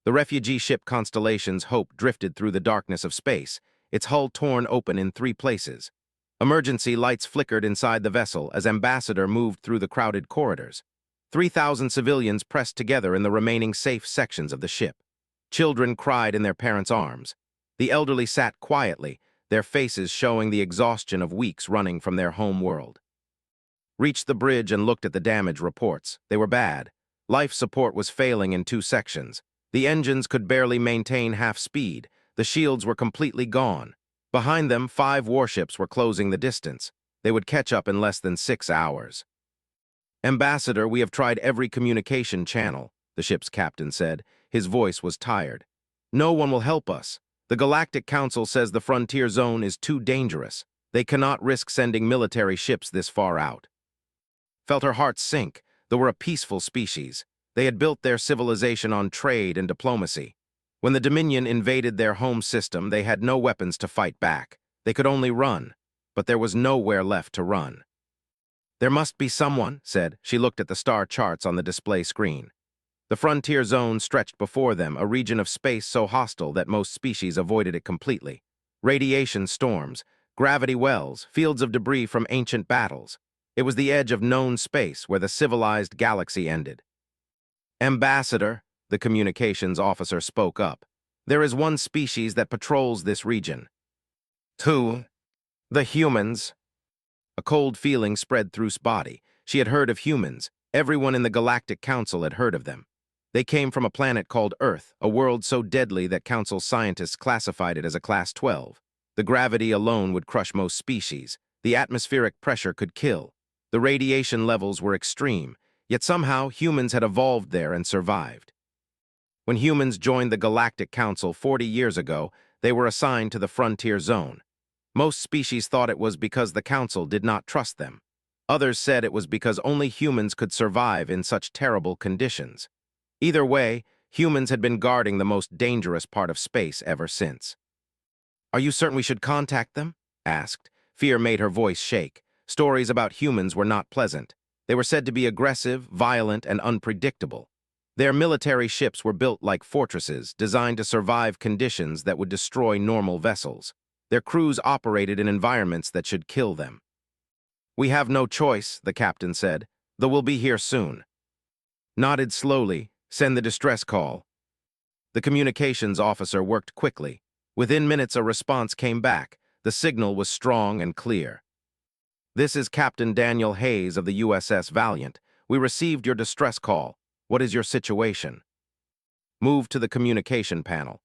The refugee ship Constellation's Hope drifted through the darkness of space, its hull torn open in 3 places. Emergency lights flickered inside the vessel as Ambassador moved through the crowded corridors. 3,000 civilians pressed together in the remaining safe sections of the ship. Children cried in their parents' arms. The elderly sat quietly, their faces showing the exhaustion of weeks running from their home world. Reached the bridge and looked at the damage reports. They were bad. Life support was failing in 2 sections. The engines could barely maintain half speed. The shields were completely gone. Behind them, 5 warships were closing the distance. They would catch up in less than 6 hours. "Ambassador, we have tried every communication channel," the ship's captain said. His voice was tired. "No one will help us. The Galactic Council says the frontier zone is too dangerous. They cannot risk sending military ships this far out." Felt her heart sink. They were a peaceful species. They had built their civilization on trade and diplomacy. When the Dominion invaded their home system, they had no weapons to fight back. They could only run, but there was nowhere left to run. "There must be someone," said. She looked at the star charts on the display screen. The frontier zone stretched before them, a region of space so hostile that most species avoided it completely. Radiation storms, gravity wells, fields of debris from ancient battles. It was the edge of known space where the civilized galaxy ended. "Ambassador," the communications officer spoke up, "there is one species that patrols this region." "Who?" "The humans." A cold feeling spread through Ruth's body. She had heard of humans. Everyone in the Galactic Council had heard of them. They came from a planet called Earth, a world so deadly that Council scientists classified it as a Class 12. The gravity alone would crush most species. The atmospheric pressure could kill. The radiation levels were extreme, yet somehow humans had evolved there and survived. When humans joined the Galactic Council 40 years ago, they were assigned to the frontier zone. Most species thought it was because the Council did not trust them. Others said it was because only humans could survive in such terrible conditions. Either way, humans had been guarding the most dangerous part of space ever since. "Are you certain we should contact them?" asked. Fear made her voice shake. Stories about humans were not pleasant. They were said to be aggressive, violent, and unpredictable. Their military ships were built like fortresses, designed to survive conditions that would destroy normal vessels. Their crews operated in environments that should kill them. "We have no choice," the captain said, "though we'll be here soon." Nodded slowly. "Send the distress call." The communications officer worked quickly. Within minutes, a response came back. The signal was strong and clear. "This is Captain Daniel Hayes of the USS Valiant. We received your distress call. What is your situation?" Moved to the communication panel.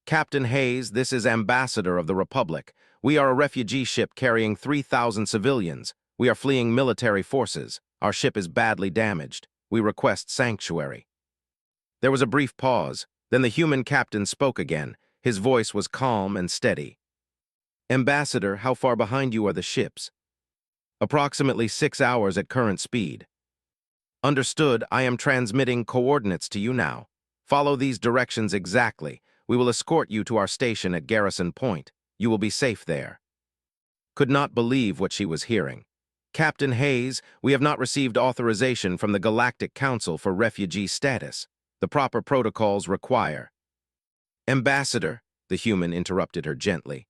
"Captain Hayes, this is Ambassador of the Republic. We are a refugee ship carrying 3,000 civilians. We are fleeing military forces. Our ship is badly damaged. We request sanctuary." There was a brief pause. Then the human captain spoke again. His voice was calm and steady. "Ambassador, how far behind you are the ships?" "Approximately 6 hours at current speed." "Understood. I am transmitting coordinates to you now. Follow these directions exactly. We will escort you to our station at Garrison Point. You will be safe there." Could not believe what she was hearing. "Captain Hayes, we have not received authorization from the Galactic Council for refugee status. The proper protocols require." "Ambassador," the human interrupted her gently,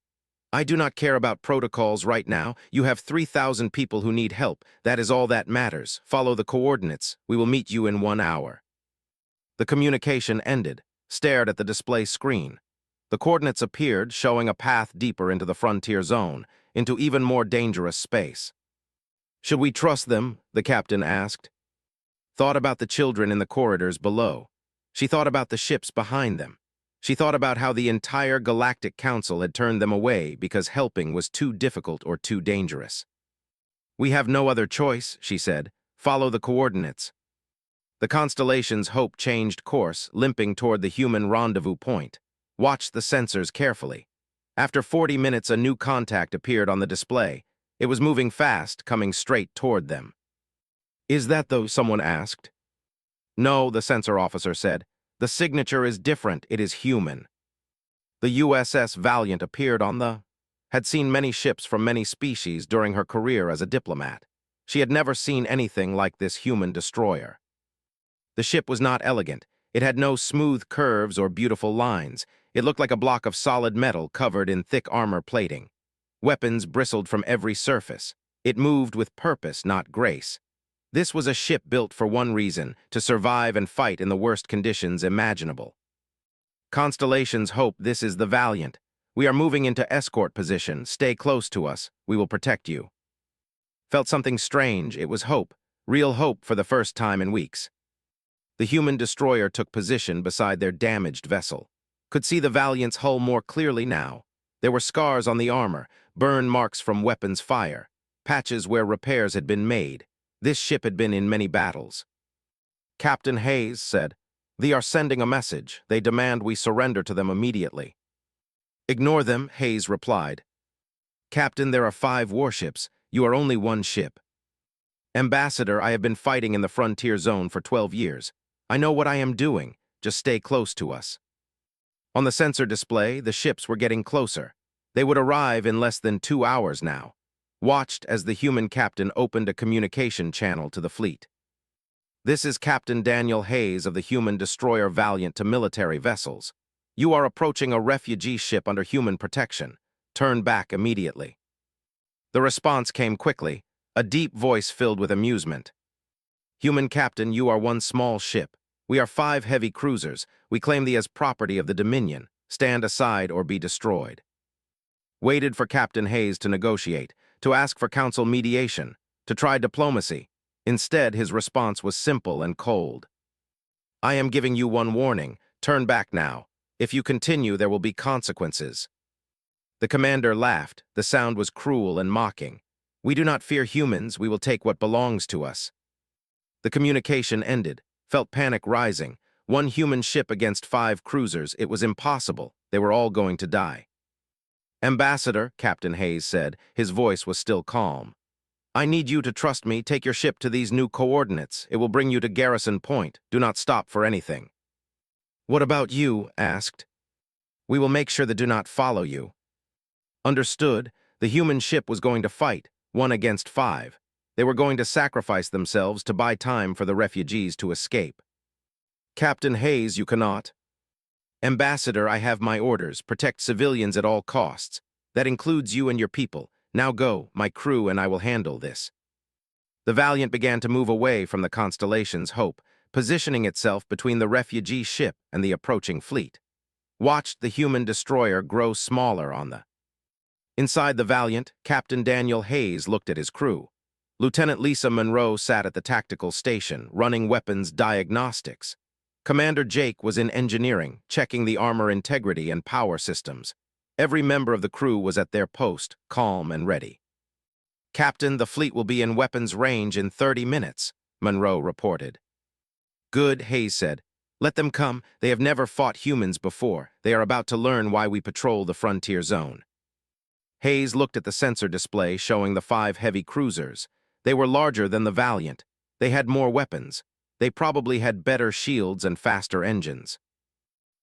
"I do not care about protocols right now. You have 3,000 people who need help. That is all that matters. Follow the coordinates. We will meet you in 1 hour." The communication ended. Stared at the display screen. The coordinates appeared, showing a path deeper into the frontier zone, into even more dangerous space. "Should we trust them?" the captain asked. Thought about the children in the corridors below. She thought about the ships behind them. She thought about how the entire Galactic Council had turned them away because helping was too difficult or too dangerous. "We have no other choice," she said. "Follow the coordinates." The Constellation's Hope changed course, limping toward the human rendezvous point. Watched the sensors carefully. After 40 minutes, a new contact appeared on the display. It was moving fast, coming straight toward them. "Is that though?" someone asked. "No," the sensor officer said. "The signature is different. It is human." The USS Valiant appeared on the... had seen many ships from many species during her career as a diplomat. She had never seen anything like this human destroyer. The ship was not elegant. It had no smooth curves or beautiful lines. It looked like a block of solid metal covered in thick armor plating. Weapons bristled from every surface. It moved with purpose, not grace. This was a ship built for one reason, to survive and fight in the worst conditions imaginable. Constellations hope this is the Valiant. We are moving into escort position. Stay close to us. We will protect you. Felt something strange. It was hope. Real hope for the first time in weeks. The human destroyer took position beside their damaged vessel. Could see the Valiant's hull more clearly now. There were scars on the armor, burn marks from weapons fire, patches where repairs had been made. This ship had been in many battles. Captain Hayes said, "They are sending a message. They demand we surrender to them immediately." "Ignore them," Hayes replied. "Captain, there are 5 warships. You are only one ship." "Ambassador, I have been fighting in the frontier zone for 12 years. I know what I am doing. Just stay close to us." On the sensor display, the ships were getting closer. They would arrive in less than 2 hours now. Watched as the human captain opened a communication channel to the fleet. "This is Captain Daniel Hayes of the human destroyer Valiant to military vessels. You are approaching a refugee ship under human protection. Turn back immediately." The response came quickly, a deep voice filled with amusement. "Human captain, you are one small ship. We are 5 heavy cruisers. We claim thee as property of the Dominion. Stand aside or be destroyed." Waited for Captain Hayes to negotiate, to ask for council mediation, to try diplomacy. Instead, his response was simple and cold. "I am giving you one warning. Turn back now. If you continue, there will be consequences." The commander laughed. The sound was cruel and mocking. "We do not fear humans. We will take what belongs to us." The communication ended. Felt panic rising. One human ship against 5 cruisers. It was impossible. They were all going to die. "Ambassador," Captain Hayes said, his voice was still calm. "I need you to trust me. Take your ship to these new coordinates. It will bring you to Garrison Point. Do not stop for anything." "What about you?" asked. "We will make sure they do not follow you." Understood. The human ship was going to fight, 1 against 5. They were going to sacrifice themselves to buy time for the refugees to escape. "Captain Hayes, you cannot." "Ambassador, I have my orders. Protect civilians at all costs. That includes you and your people. Now go, my crew and I will handle this." The Valiant began to move away from the Constellation's hope, positioning itself between the refugee ship and the approaching fleet. Watched the human destroyer grow smaller on the. Inside the Valiant, Captain Daniel Hayes looked at his crew. Lieutenant Lisa Monroe sat at the tactical station, running weapons diagnostics. Commander Jake was in engineering, checking the armor integrity and power systems. Every member of the crew was at their post, calm and ready. "Captain, the fleet will be in weapons range in 30 minutes, Monroe reported. "Good," Hayes said. "Let them come. They have never fought humans before. They are about to learn why we patrol the frontier zone." Hayes looked at the sensor display showing the 5 heavy cruisers. They were larger than the Valiant. They had more weapons. They probably had better shields and faster engines.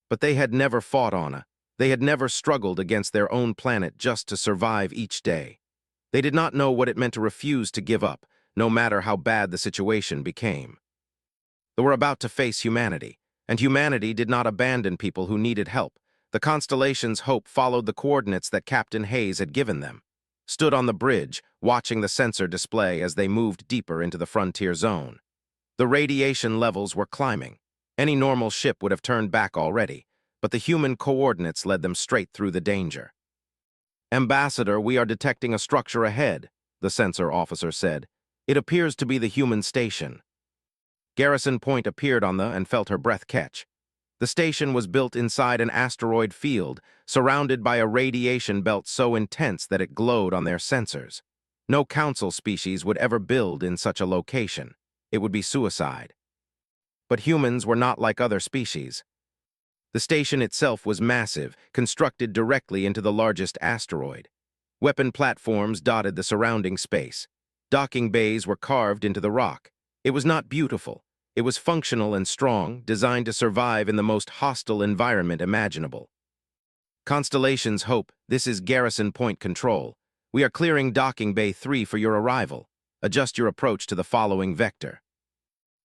But they had never fought on a. They had never struggled against their own planet just to survive each day. They did not know what it meant to refuse to give up, no matter how bad the situation became. They were about to face humanity, and humanity did not abandon people who needed help. The Constellation's hope followed the coordinates that Captain Hayes had given them. Stood on the bridge, watching the sensor display as they moved deeper into the frontier zone. The radiation levels were climbing. Any normal ship would have turned back already, but the human coordinates led them straight through the danger. "Ambassador, we are detecting a structure ahead," the sensor officer said. "It appears to be the human station." Garrison Point appeared on the and felt her breath catch. The station was built inside an asteroid field, surrounded by a radiation belt so intense that it glowed on their sensors. No council species would ever build in such a location. It would be suicide. But humans were not like other species. The station itself was massive, constructed directly into the largest asteroid. Weapon platforms dotted the surrounding space. Docking bays were carved into the rock. It was not beautiful. It was functional and strong, designed to survive in the most hostile environment imaginable. "Constellation's hope, this is Garrison Point Control. We are clearing Docking Bay 3 for your arrival. Adjust your approach to the following vector."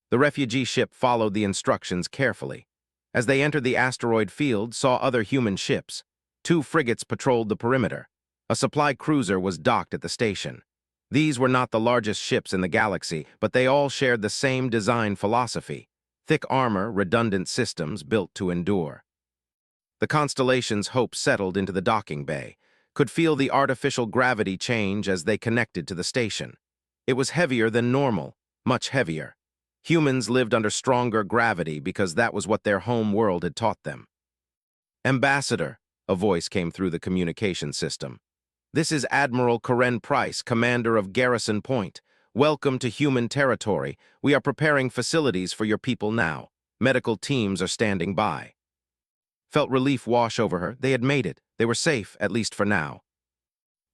The refugee ship followed the instructions carefully. As they entered the asteroid field, saw other human ships. 2 frigates patrolled the perimeter. A supply cruiser was docked at the station. These were not the largest ships in the galaxy, but they all shared the same design philosophy: thick armor, redundant systems built to endure. The Constellation's hope settled into the docking bay, could feel the artificial gravity change as they connected to the station. It was heavier than normal, much heavier. Humans lived under stronger gravity because that was what their home world had taught them. "Ambassador," a voice came through the communication system. "This is Admiral Karen Price, commander of Garrison Point. Welcome to human territory. We are preparing facilities for your people now. Medical teams are standing by." Felt relief wash over her. They had made it. They were safe, at least for now.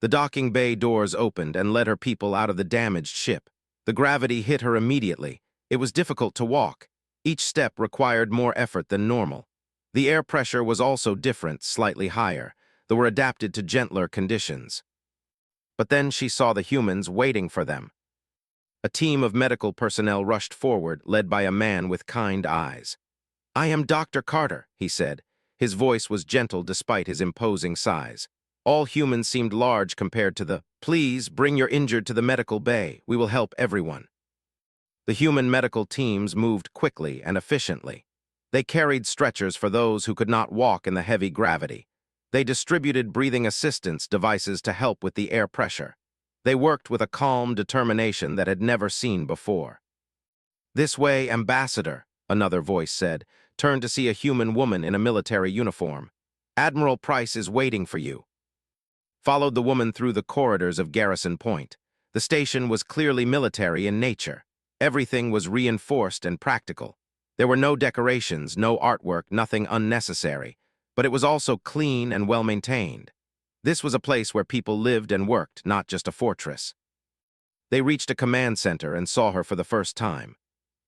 The docking bay doors opened and let her people out of the damaged ship. The gravity hit her immediately. It was difficult to walk. Each step required more effort than normal. The air pressure was also different, slightly higher. They were adapted to gentler conditions. But then she saw the humans waiting for them. A team of medical personnel rushed forward, led by a man with kind eyes. "I am Dr. Carter," he said. His voice was gentle despite his imposing size. All humans seemed large compared to the, "Please bring your injured to the medical bay. We will help everyone." The human medical teams moved quickly and efficiently. They carried stretchers for those who could not walk in the heavy gravity. They distributed breathing assistance devices to help with the air pressure. They worked with a calm determination that had never seen before. "This way, Ambassador," another voice said, turned to see a human woman in a military uniform. "Admiral Price is waiting for you." Followed the woman through the corridors of Garrison Point. The station was clearly military in nature. Everything was reinforced and practical. There were no decorations, no artwork, nothing unnecessary, but it was also clean and well-maintained. This was a place where people lived and worked, not just a fortress. They reached a command center and saw her for the first time.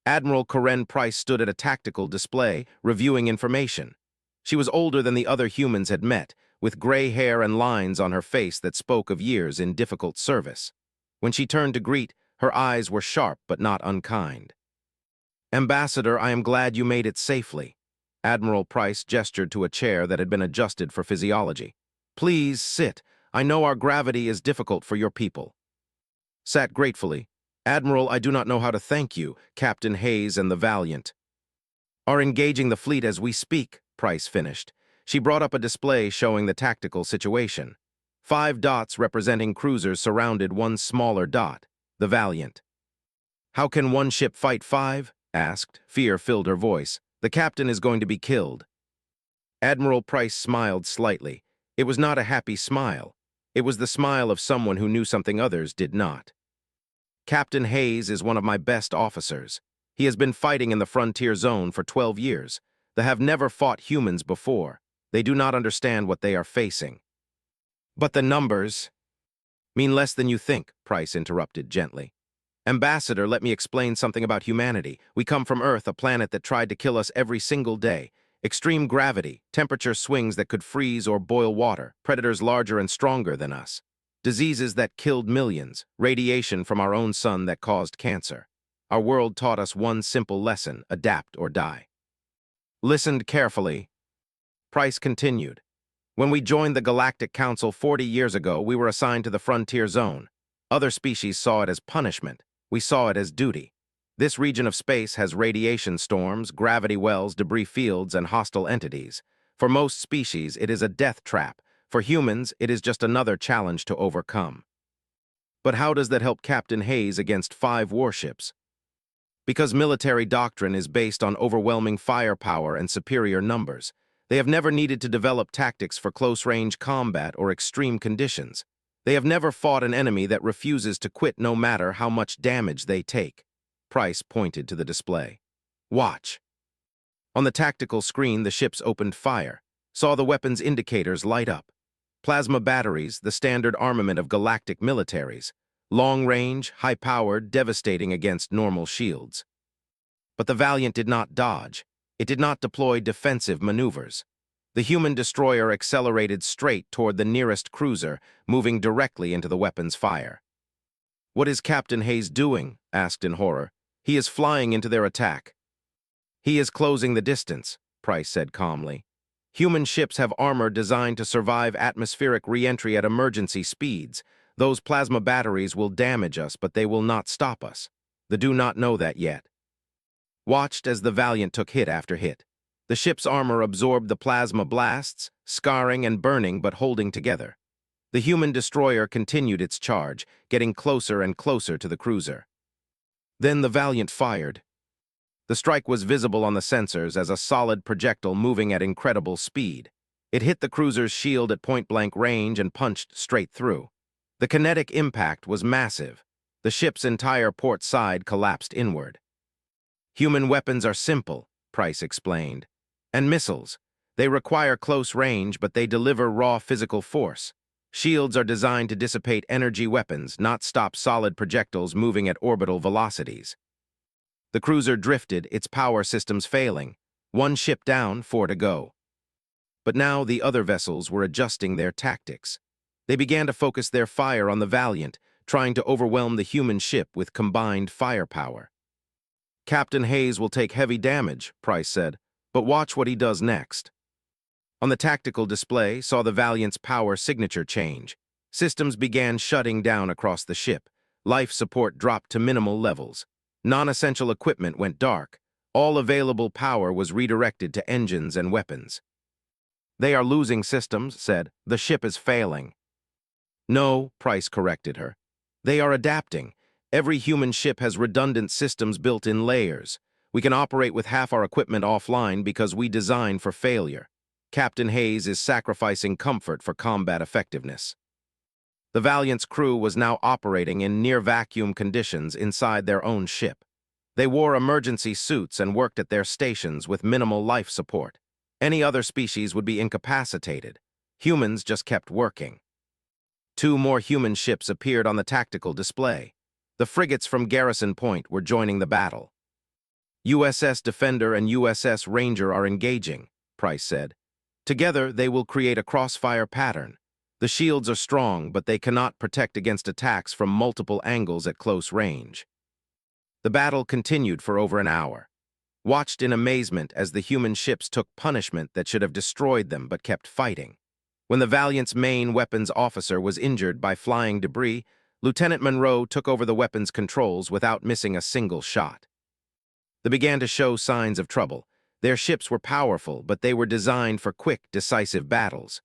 Admiral Karen Price stood at a tactical display, reviewing information. She was older than the other humans had met, with gray hair and lines on her face that spoke of years in difficult service. When she turned to greet, her eyes were sharp but not unkind. "Ambassador, I am glad you made it safely." Admiral Price gestured to a chair that had been adjusted for physiology. "Please sit. I know our gravity is difficult for your people." Sat gratefully. "Admiral, I do not know how to thank you. Captain Hayes and the Valiant are engaging the fleet as we speak," Price finished. She brought up a display showing the tactical situation. 5 dots representing cruisers surrounded one smaller dot, the Valiant. "How can one ship fight 5? Asked. Fear filled her voice. "The captain is going to be killed." Admiral Price smiled slightly. It was not a happy smile. It was the smile of someone who knew something others did not. "Captain Hayes is one of my best officers. He has been fighting in the frontier zone for 12 years. They have never fought humans before. They do not understand what they are facing." "But the numbers mean less than you think," Price interrupted gently. "Ambassador, let me explain something about humanity. We come from Earth, a planet that tried to kill us every single day. Extreme gravity, temperature swings that could freeze or boil water, predators larger and stronger than us. Diseases that killed millions, radiation from our own sun that caused cancer. Our world taught us one simple lesson: adapt or die." Listened carefully. Price continued. "When we joined the Galactic Council 40 years ago, we were assigned to the frontier zone. Other species saw it as punishment. We saw it as duty. This region of space has radiation storms, gravity wells, debris fields, and hostile entities. For most species, it is a death trap. For humans, it is just another challenge to overcome." "But how does that help Captain Hayes against 5 warships?" "Because military doctrine is based on overwhelming firepower and superior numbers. They have never needed to develop tactics for close-range combat or extreme conditions. They have never fought an enemy that refuses to quit no matter how much damage they take." Price pointed to the display. "Watch." On the tactical screen, the ships opened fire, saw the weapons indicators light up. Plasma batteries, the standard armament of galactic militaries. Long-range, high-powered, devastating against normal shields. But the Valiant did not dodge. It did not deploy defensive maneuvers. The human destroyer accelerated straight toward the nearest cruiser, moving directly into the weapon's fire. "What is Captain Hayes doing?" asked in horror. "He is flying into their attack." "He is closing the distance. Price said calmly. Human ships have armor designed to survive atmospheric re-entry at emergency speeds. Those plasma batteries will damage us, but they will not stop us. They do not know that yet. Watched as the Valiant took hit after hit. The ship's armor absorbed the plasma blasts, scarring and burning but holding together. The human destroyer continued its charge, getting closer and closer to the cruiser. Then the Valiant fired. The strike was visible on the sensors as a solid projectile moving at incredible speed. It hit the cruiser's shield at point-blank range and punched straight through. The kinetic impact was massive. The ship's entire port side collapsed inward. Human weapons are simple, Price explained. And missiles. They require close range, but they deliver raw physical force. Shields are designed to dissipate energy weapons, not stop solid projectiles moving at orbital velocities. The cruiser drifted, its power systems failing. One ship down, 4 to go. But now the other vessels were adjusting their tactics. They began to focus their fire on the Valiant, trying to overwhelm the human ship with combined firepower. Captain Hayes will take heavy damage, Price said, but watch what he does next. On the tactical display saw the Valiant's power signature change. Systems began shutting down across the ship. Life support dropped to minimal levels. Non-essential equipment went dark. All available power was redirected to engines and weapons. They are losing systems, said. The ship is failing. No, Price corrected her. They are adapting. Every human ship has redundant systems built in layers. We can operate with half our equipment offline because we design for failure. Captain Hayes is sacrificing comfort for combat effectiveness. The Valiant's crew was now operating in near-vacuum conditions inside their own ship. They wore emergency suits and worked at their stations with minimal life support. Any other species would be incapacitated. Humans just kept working. 2 more human ships appeared on the tactical display. The frigates from Garrison Point were joining the battle. USS Defender and USS Ranger are engaging, Price said. Together, they will create a crossfire pattern. The shields are strong, but they cannot protect against attacks from multiple angles at close range. The battle continued for over an hour. Watched in amazement as the human ships took punishment that should have destroyed them but kept fighting. When the Valiant's main weapons officer was injured by flying debris, Lieutenant Monroe took over the weapons controls without missing a single shot. They began to show signs of trouble. Their ships were powerful, but they were designed for quick, decisive battles.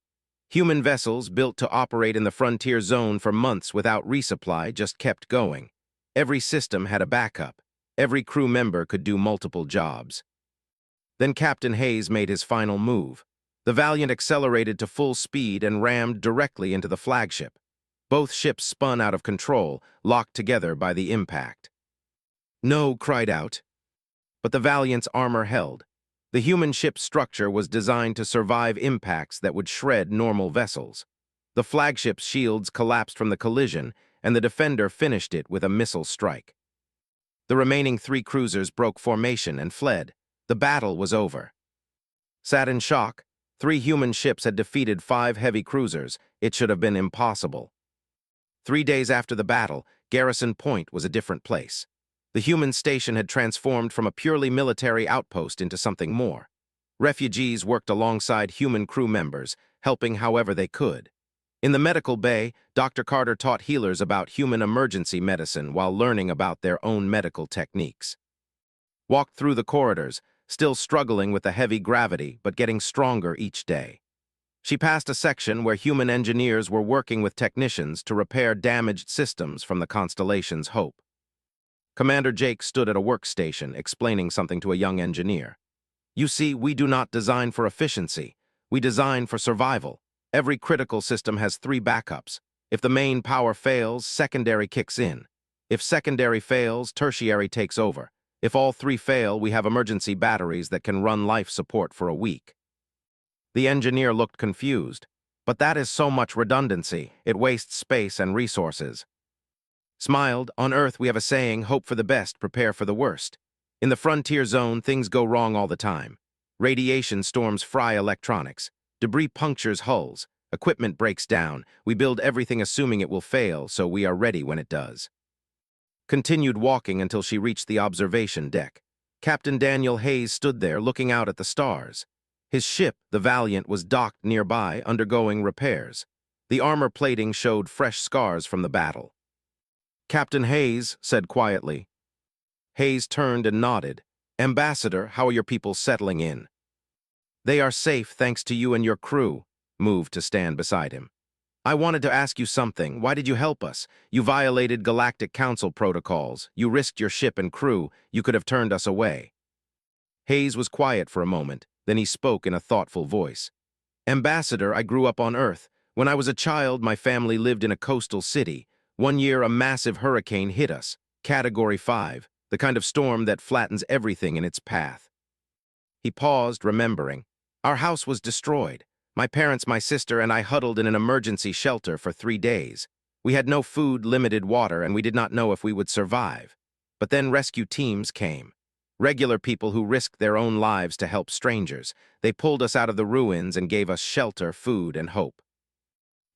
Human vessels built to operate in the frontier zone for months without resupply just kept going. Every system had a backup. Every crew member could do multiple jobs. Then Captain Hayes made his final move. The Valiant accelerated to full speed and rammed directly into the flagship. Both ships spun out of control, locked together by the impact. "No," cried out. But the Valiant's armor held. The human ship's structure was designed to survive impacts that would shred normal vessels. The flagship's shields collapsed from the collision, and the Defender finished it with a missile strike. The remaining 3 cruisers broke formation and fled. The battle was over. Sat in shock, 3 human ships had defeated 5 heavy cruisers. It should have been impossible. 3 days after the battle, Garrison Point was a different place. The human station had transformed from a purely military outpost into something more. Refugees worked alongside human crew members, helping however they could. In the medical bay, Dr. Carter taught healers about human emergency medicine while learning about their own medical techniques. Walked through the corridors, still struggling with the heavy gravity but getting stronger each day. She passed a section where human engineers were working with technicians to repair damaged systems from the constellation's Hope. Commander Jake stood at a workstation, explaining something to a young engineer. "You see, we do not design for efficiency. We design for survival. Every critical system has 3 backups. If the main power fails, secondary kicks in. If secondary fails, tertiary takes over. If all 3 fail, we have emergency batteries that can run life support for a week." The engineer looked confused. "But that is so much redundancy. It wastes space and resources." Smiled. "On Earth, we have a saying, hope for the best, prepare for the worst. In the frontier zone, things go wrong all the time. Radiation storms fry electronics. Debris punctures hulls. Equipment breaks down. We build everything assuming it will fail, so we are ready when it does." Continued walking until she reached the observation deck. Captain Daniel Hayes stood there looking out at the stars. His ship, the Valiant, was docked nearby, undergoing repairs. The armor plating showed fresh scars from the battle. "Captain Hayes," said quietly. Hayes turned and nodded. "Ambassador, how are your people settling in?" "They are safe thanks to you and your crew," moved to stand beside him. "I wanted to ask you something. Why did you help us? You violated Galactic Council protocols. You risked your ship and crew. You could have turned us away." Hayes was quiet for a moment. Then he spoke in a thoughtful voice. "Ambassador, I grew up on Earth. When I was a child, my family lived in a coastal city. One year, a massive hurricane hit us, Category 5, the kind of storm that flattens everything in its path." He paused, remembering. "Our house was destroyed. My parents, my sister, and I huddled in an emergency shelter for 3 days. We had no food, limited water, and we did not know if we would survive. But then rescue teams came. Regular people who risked their own lives to help strangers. They pulled us out of the ruins and gave us shelter, food, and hope."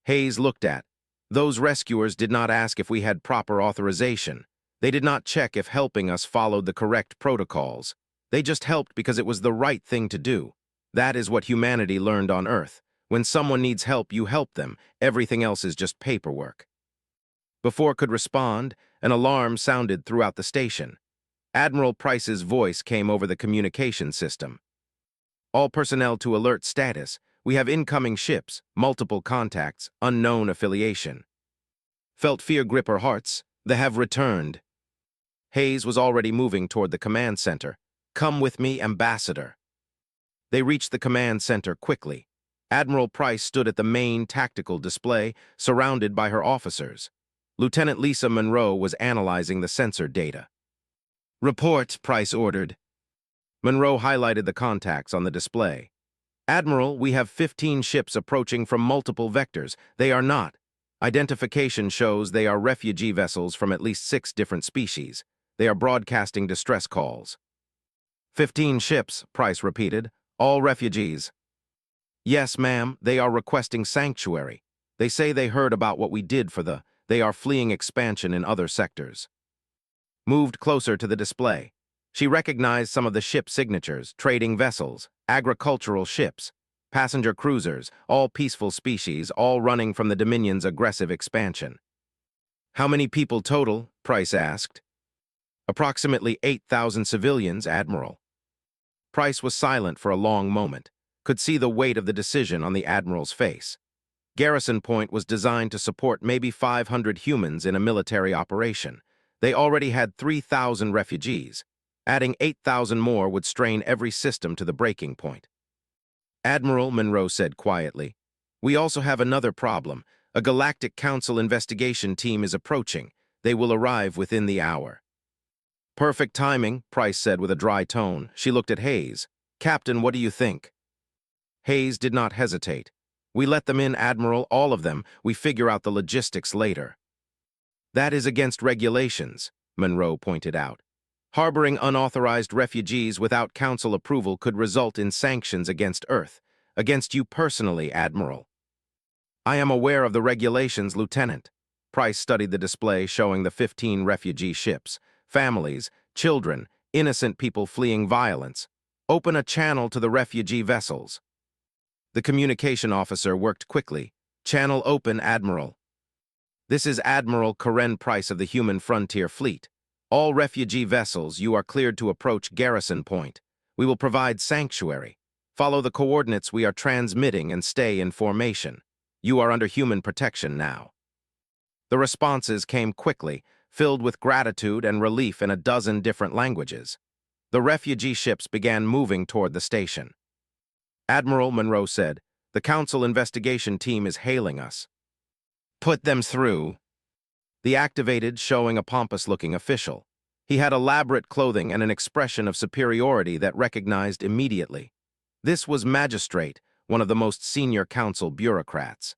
Hayes looked at. "Those rescuers did not ask if we had proper authorization. They did not check if helping us followed the correct protocols. They just helped because it was the right thing to do. That is what humanity learned on Earth. When someone needs help, you help them. Everything else is just paperwork." Before could respond, an alarm sounded throughout the station. Admiral Price's voice came over the communication system. "All personnel to alert status. We have incoming ships, multiple contacts, unknown affiliation." Felt fear grip her hearts. They have returned. Hayes was already moving toward the command center. "Come with me, Ambassador." They reached the command center quickly. Admiral Price stood at the main tactical display, surrounded by her officers. Lieutenant Lisa Monroe was analyzing the sensor data. "Report," Price ordered. Monroe highlighted the contacts on the display. "Admiral, we have 15 ships approaching from multiple vectors. They are not. Identification shows they are refugee vessels from at least 6 different species. They are broadcasting distress calls." 15 ships, Price repeated. "All refugees." "Yes, ma'am. They are requesting sanctuary. They say they heard about what we did for the. They are fleeing expansion in other sectors." Moved closer to the display. She recognized some of the ship signatures: trading vessels, agricultural ships, passenger cruisers, all peaceful species, all running from the Dominion's aggressive expansion. "How many people total?" Price asked. "Approximately 8,000 civilians, Admiral." Price was silent for a long moment, could see the weight of the decision on the Admiral's face. Garrison Point was designed to support maybe 500 humans in a military operation. They already had 3,000 refugees. Adding 8,000 more would strain every system to the breaking point. "Admiral," Monroe said quietly, "we also have another problem. A Galactic Council investigation team is approaching. They will arrive within the hour." "Perfect timing," Price said with a dry tone. She looked at Hayes. "Captain, what do you think?" Hayes did not hesitate. "We let them in, Admiral, all of them. We figure out the logistics later." "That is against regulations," Monroe pointed out. "Harboring unauthorized refugees without council approval could result in sanctions against Earth. Against you personally, Admiral." "I am aware of the regulations, Lieutenant." Price studied the display showing the 15 refugee ships. Families, children, innocent people fleeing violence. "Open a channel to the refugee vessels." The communication officer worked quickly. "Channel open, Admiral." "This is Admiral Karen Price of the Human Frontier Fleet. All refugee vessels, you are cleared to approach Garrison Point. We will provide sanctuary. Follow the coordinates we are transmitting and stay in formation. You are under human protection now." The responses came quickly, filled with gratitude and relief in a dozen different languages. The refugee ships began moving toward the station. "Admiral," Monroe said, "the Council investigation team is hailing us." "Put them through." The activated, showing a pompous-looking official. He had elaborate clothing and an expression of superiority that recognized immediately. This was Magistrate, one of the most senior Council bureaucrats.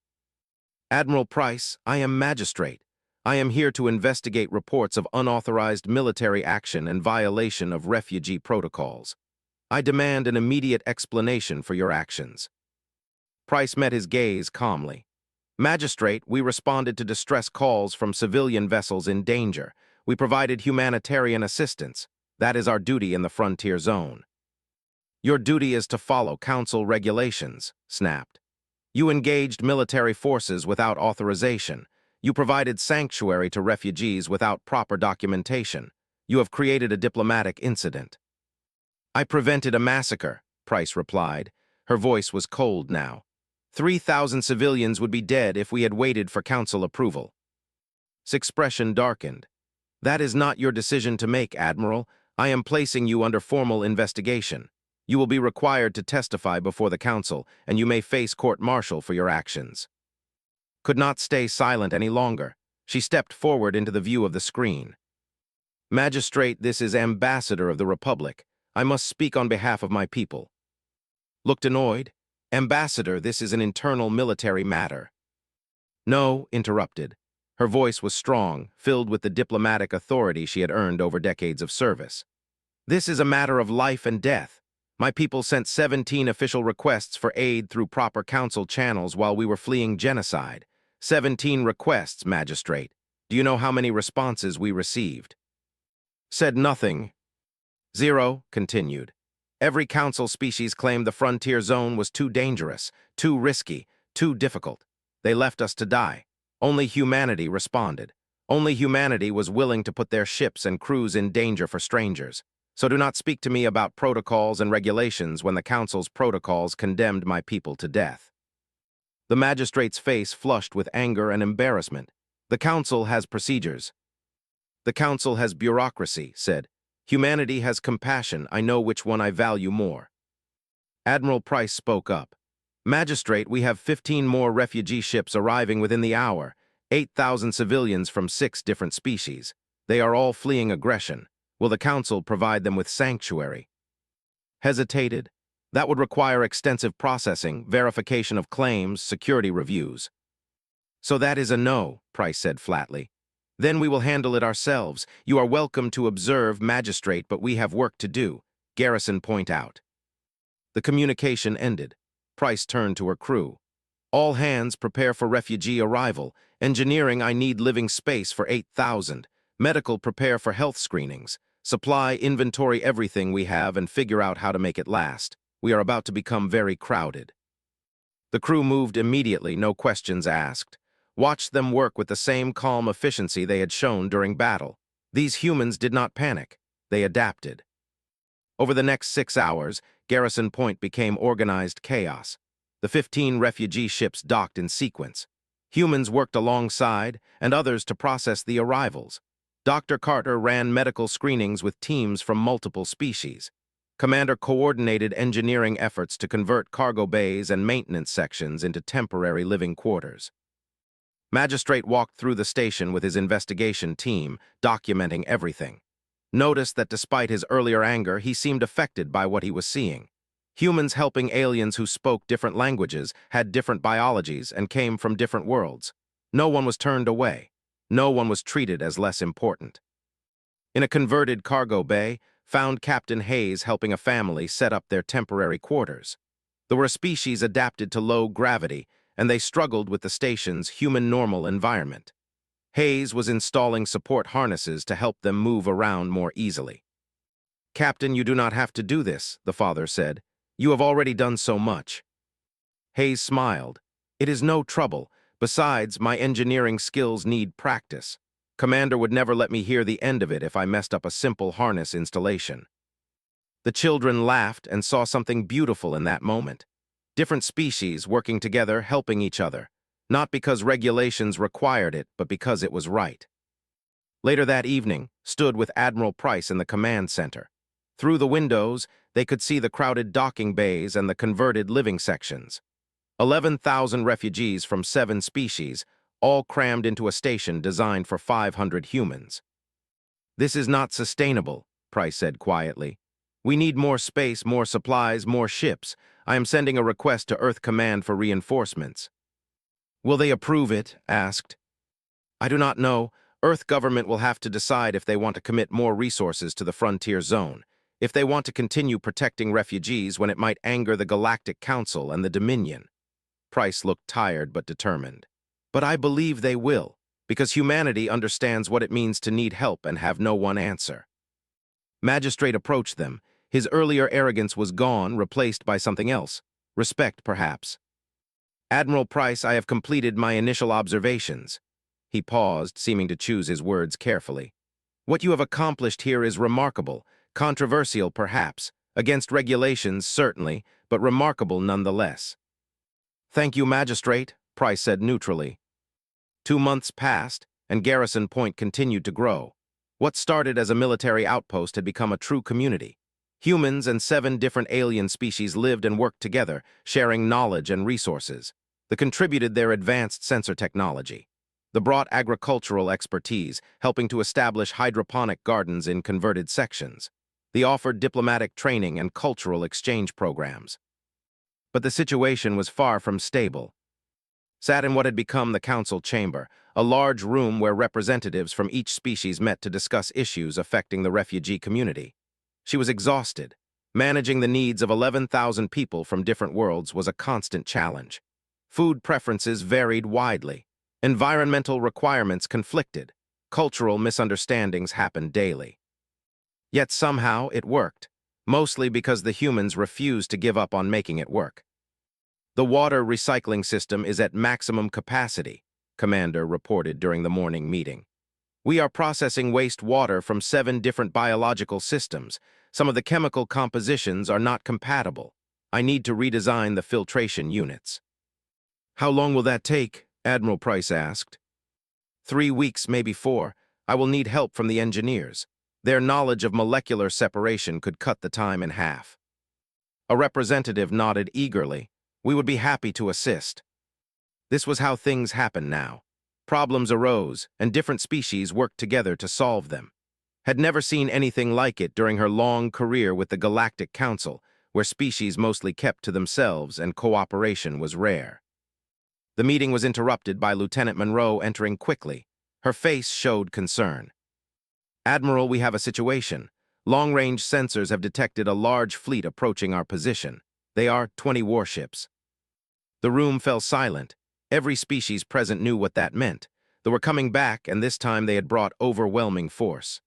"Admiral Price, I am Magistrate. I am here to investigate reports of unauthorized military action and violation of refugee protocols. I demand an immediate explanation for your actions." Price met his gaze calmly. "Magistrate, we responded to distress calls from civilian vessels in danger. We provided humanitarian assistance. That is our duty in the frontier zone. Your duty is to follow council regulations, snapped. You engaged military forces without authorization. You provided sanctuary to refugees without proper documentation. You have created a diplomatic incident. I prevented a massacre, Price replied. Her voice was cold now. 3,000 civilians would be dead if we had waited for council approval. His expression darkened. That is not your decision to make, Admiral. I am placing you under formal investigation. You will be required to testify before the council, and you may face court-martial for your actions. Could not stay silent any longer. She stepped forward into the view of the screen. Magistrate, this is Ambassador of the Republic. I must speak on behalf of my people. Looked annoyed. Ambassador, this is an internal military matter. No, interrupted. Her voice was strong, filled with the diplomatic authority she had earned over decades of service. This is a matter of life and death. My people sent 17 official requests for aid through proper council channels while we were fleeing genocide. 17 requests, Magistrate. Do you know how many responses we received? Said nothing. 0, continued. Every council species claimed the frontier zone was too dangerous, too risky, too difficult. They left us to die. Only humanity responded. Only humanity was willing to put their ships and crews in danger for strangers. So do not speak to me about protocols and regulations when the council's protocols condemned my people to death. The magistrate's face flushed with anger and embarrassment. The council has procedures. The council has bureaucracy, said. Humanity has compassion. I know which one I value more. Admiral Price spoke up. Magistrate, we have 15 more refugee ships arriving within the hour, 8,000 civilians from 6 different species. They are all fleeing aggression. Will the council provide them with sanctuary? Hesitated. That would require extensive processing, verification of claims, security reviews. So that is a no, Price said flatly. Then we will handle it ourselves. You are welcome to observe, Magistrate, but we have work to do. Garrison point out. The communication ended. Price turned to her crew. All hands prepare for refugee arrival. Engineering, I need living space for 8,000. Medical, prepare for health screenings. Supply, inventory everything we have and figure out how to make it last. We are about to become very crowded. The crew moved immediately, no questions asked. Watched them work with the same calm efficiency they had shown during battle. These humans did not panic. They adapted. Over the next 6 hours, Garrison Point became organized chaos. The 15 refugee ships docked in sequence. Humans worked alongside, and others to process the arrivals. Dr. Carter ran medical screenings with teams from multiple species. Commander coordinated engineering efforts to convert cargo bays and maintenance sections into temporary living quarters. Magistrate walked through the station with his investigation team, documenting everything. Noticed that despite his earlier anger, he seemed affected by what he was seeing. Humans helping aliens who spoke different languages, had different biologies, and came from different worlds. No one was turned away. No one was treated as less important. In a converted cargo bay, found Captain Hayes helping a family set up their temporary quarters. They were a species adapted to low gravity, and they struggled with the station's human-normal environment. Hayes was installing support harnesses to help them move around more easily. Captain, you do not have to do this, the father said. You have already done so much. Hayes smiled. It is no trouble. Besides, my engineering skills need practice. Commander would never let me hear the end of it if I messed up a simple harness installation. The children laughed and saw something beautiful in that moment. Different species working together, helping each other. Not because regulations required it, but because it was right. Later that evening, stood with Admiral Price in the command center. Through the windows, they could see the crowded docking bays and the converted living sections. 11,000 refugees from 7 species, all crammed into a station designed for 500 humans. This is not sustainable, Price said quietly. We need more space, more supplies, more ships. I am sending a request to Earth Command for reinforcements. Will they approve it? Asked. I do not know. Earth government will have to decide if they want to commit more resources to the frontier zone, if they want to continue protecting refugees when it might anger the Galactic Council and the Dominion. Price looked tired but determined. But I believe they will, because humanity understands what it means to need help and have no one answer. Magistrate approached them. His earlier arrogance was gone, replaced by something else. Respect, perhaps. Admiral Price, I have completed my initial observations. He paused, seeming to choose his words carefully. What you have accomplished here is remarkable, controversial perhaps, against regulations certainly, but remarkable nonetheless. Thank you, Magistrate, Price said neutrally. 2 months passed, and Garrison Point continued to grow. What started as a military outpost had become a true community. Humans and 7 different alien species lived and worked together, sharing knowledge and resources. They contributed their advanced sensor technology. They brought agricultural expertise, helping to establish hydroponic gardens in converted sections. They offered diplomatic training and cultural exchange programs. But the situation was far from stable. Sat in what had become the council chamber, a large room where representatives from each species met to discuss issues affecting the refugee community. She was exhausted. Managing the needs of 11,000 people from different worlds was a constant challenge. Food preferences varied widely. Environmental requirements conflicted. Cultural misunderstandings happened daily. Yet somehow it worked, mostly because the humans refused to give up on making it work. The water recycling system is at maximum capacity, Commander reported during the morning meeting. We are processing waste water from 7 different biological systems. Some of the chemical compositions are not compatible. I need to redesign the filtration units. How long will that take? Admiral Price asked. 3 weeks, maybe 4. I will need help from the engineers. Their knowledge of molecular separation could cut the time in half. A representative nodded eagerly. We would be happy to assist. This was how things happen now. Problems arose, and different species worked together to solve them. Had never seen anything like it during her long career with the Galactic Council, where species mostly kept to themselves and cooperation was rare. The meeting was interrupted by Lieutenant Monroe entering quickly. Her face showed concern. Admiral, we have a situation. Long-range sensors have detected a large fleet approaching our position. They are 20 warships. The room fell silent. Every species present knew what that meant. They were coming back, and this time they had brought overwhelming force.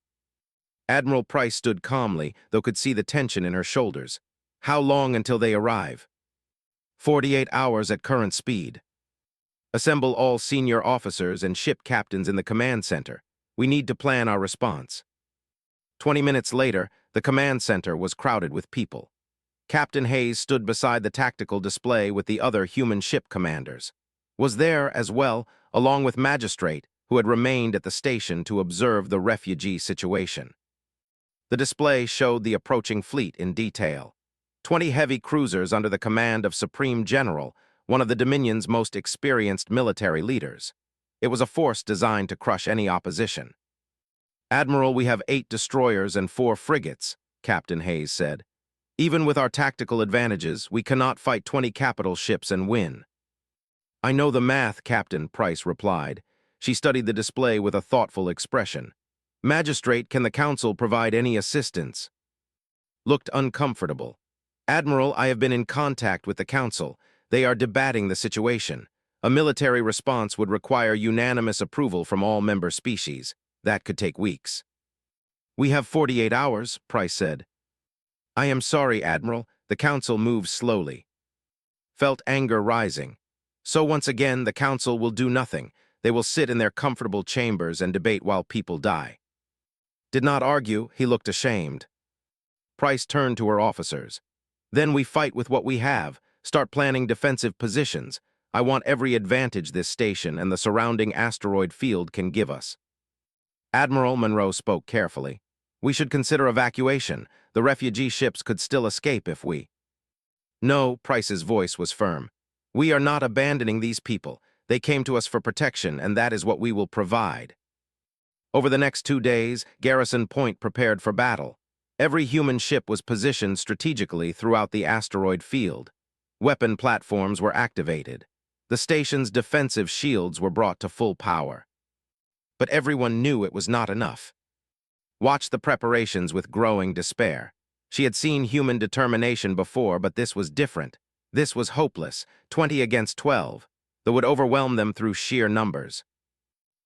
Admiral Price stood calmly, though could see the tension in her shoulders. How long until they arrive? 48 hours at current speed. Assemble all senior officers and ship captains in the command center. We need to plan our response. 20 minutes later, the command center was crowded with people. Captain Hayes stood beside the tactical display with the other human ship commanders. Was there, as well, along with Magistrate, who had remained at the station to observe the refugee situation. The display showed the approaching fleet in detail. 20 heavy cruisers under the command of Supreme General, one of the Dominion's most experienced military leaders. It was a force designed to crush any opposition. Admiral, we have 8 destroyers and 4 frigates, Captain Hayes said. Even with our tactical advantages, we cannot fight 20 capital ships and win. I know the math, Captain, Price replied. She studied the display with a thoughtful expression. Magistrate, can the Council provide any assistance? Looked uncomfortable. Admiral, I have been in contact with the Council. They are debating the situation. A military response would require unanimous approval from all member species. That could take weeks. We have 48 hours, Price said. I am sorry, Admiral. The Council moves slowly. Felt anger rising. So once again, the Council will do nothing. They will sit in their comfortable chambers and debate while people die. Did not argue, he looked ashamed. Price turned to her officers. Then we fight with what we have, start planning defensive positions. I want every advantage this station and the surrounding asteroid field can give us. Admiral, Monroe spoke carefully. We should consider evacuation. The refugee ships could still escape if we... No, Price's voice was firm. We are not abandoning these people. They came to us for protection, and that is what we will provide. Over the next 2 days, Garrison Point prepared for battle. Every human ship was positioned strategically throughout the asteroid field. Weapon platforms were activated. The station's defensive shields were brought to full power. But everyone knew it was not enough. Watched the preparations with growing despair. She had seen human determination before, but this was different. This was hopeless, 20 against 12, that would overwhelm them through sheer numbers.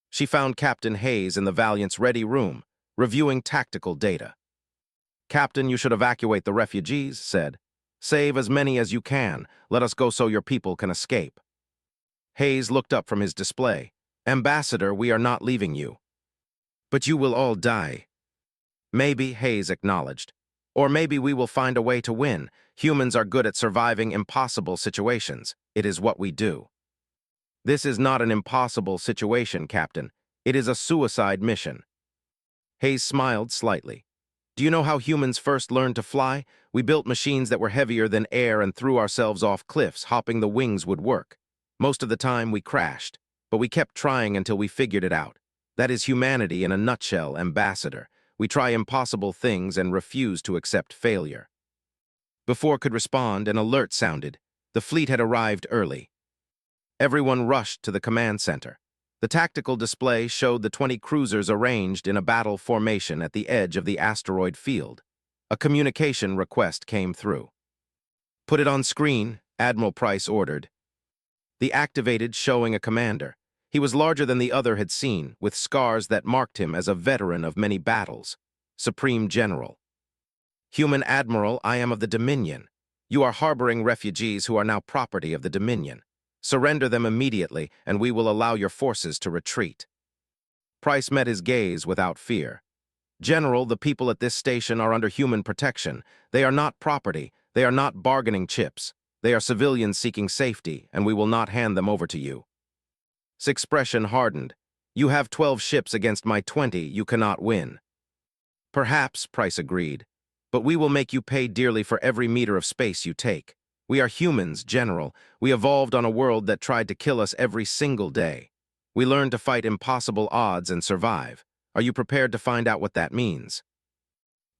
She found Captain Hayes in the Valiant's ready room, reviewing tactical data. "Captain, you should evacuate the refugees," said. "Save as many as you can. Let us go so your people can escape." Hayes looked up from his display. "Ambassador, we are not leaving you." "But you will all die." "Maybe," Hayes acknowledged. "Or maybe we will find a way to win. Humans are good at surviving impossible situations. It is what we do." "This is not an impossible situation, Captain. It is a suicide mission." Hayes smiled slightly. "Do you know how humans first learned to fly? We built machines that were heavier than air and threw ourselves off cliffs, hoping the wings would work. Most of the time, we crashed, but we kept trying until we figured it out. That is humanity in a nutshell, Ambassador. We try impossible things and refuse to accept failure." Before could respond, an alert sounded. The fleet had arrived early. Everyone rushed to the command center. The tactical display showed the 20 cruisers arranged in a battle formation at the edge of the asteroid field. A communication request came through. "Put it on screen," Admiral Price ordered. The activated showing a commander. He was larger than the other had seen, with scars that marked him as a veteran of many battles. Supreme General. "Human Admiral, I am of the Dominion. You are harboring refugees who are now property of the Dominion. Surrender them immediately, and we will allow your forces to retreat." Price met his gaze without fear. "General, the people at this station are under human protection. They are not property. They are not bargaining chips. They are civilians seeking safety, and we will not hand them over to you." His expression hardened. "You have 12 ships against my 20. You cannot win." "Perhaps," Price agreed, "but we will make you pay dearly for every meter of space you take. We are humans, General. We evolved on a world that tried to kill us every single day. We learned to fight impossible odds and survive. Are you prepared to find out what that means?"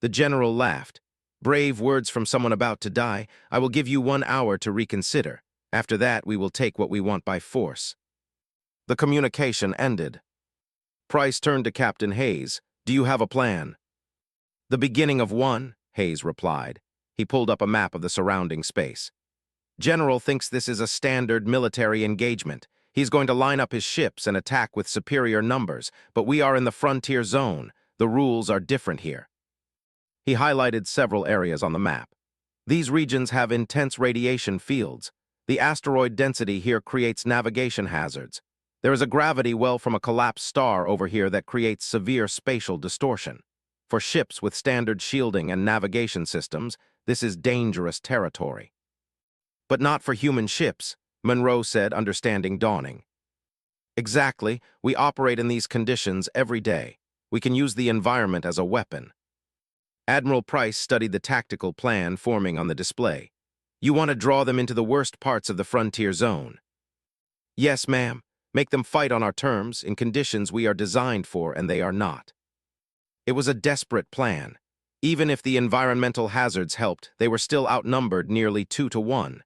The general laughed. "Brave words from someone about to die. I will give you 1 hour to reconsider. After that, we will take what we want by force." The communication ended. Price turned to Captain Hayes. "Do you have a plan?" "The beginning of one," Hayes replied. He pulled up a map of the surrounding space. "General thinks this is a standard military engagement. He's going to line up his ships and attack with superior numbers, but we are in the frontier zone. The rules are different here." He highlighted several areas on the map. "These regions have intense radiation fields. The asteroid density here creates navigation hazards. There is a gravity well from a collapsed star over here that creates severe spatial distortion. For ships with standard shielding and navigation systems, this is dangerous territory." "But not for human ships," Monroe said, understanding dawning. "Exactly. We operate in these conditions every day. We can use the environment as a weapon." Admiral Price studied the tactical plan forming on the display. "You want to draw them into the worst parts of the frontier zone?" "Yes, ma'am. Make them fight on our terms, in conditions we are designed for and they are not." It was a desperate plan. Even if the environmental hazards helped, they were still outnumbered nearly 2-to-1.